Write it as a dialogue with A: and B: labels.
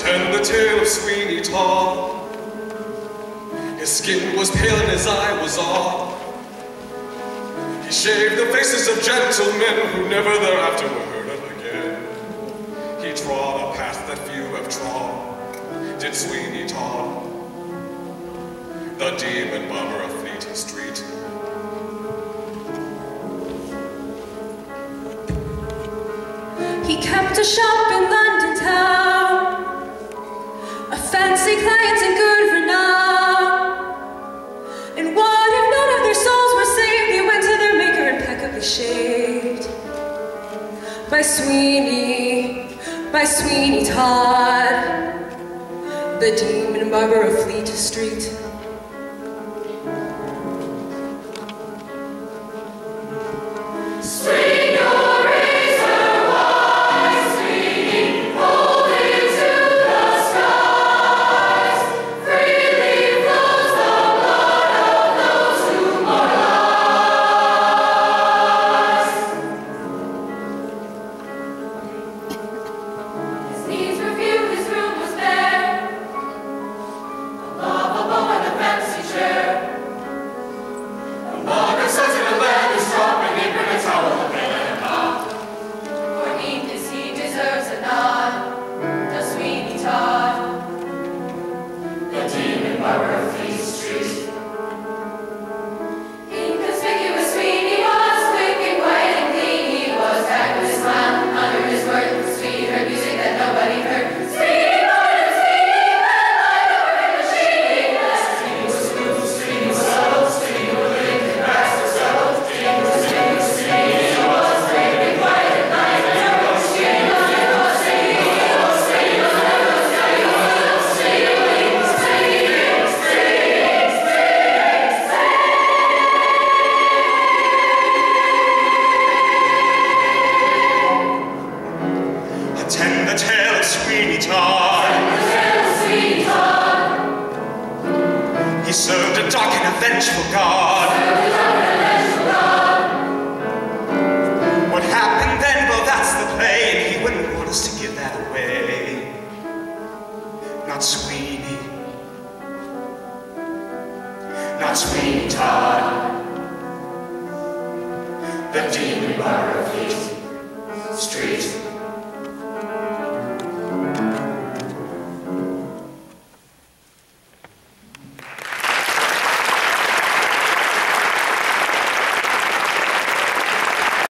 A: Attend the tale of Sweeney Todd. His skin was pale and his eye was odd. He shaved the faces of gentlemen who never thereafter were heard of again. He trod a path that few have trod, did Sweeney Todd, the demon barber of Fleet Street.
B: He kept a shop in London town, a fancy client and good renown. And what if none of their souls were saved? They went to their maker impeccably shaved. By Sweeney Todd, the demon barber of Fleet Street.
A: He served a dark and a vengeful God. What happened then? Well, that's the play, and he wouldn't want us to give that away. Not Sweeney. Not Sweeney Todd. The demon barber of Fleet Street.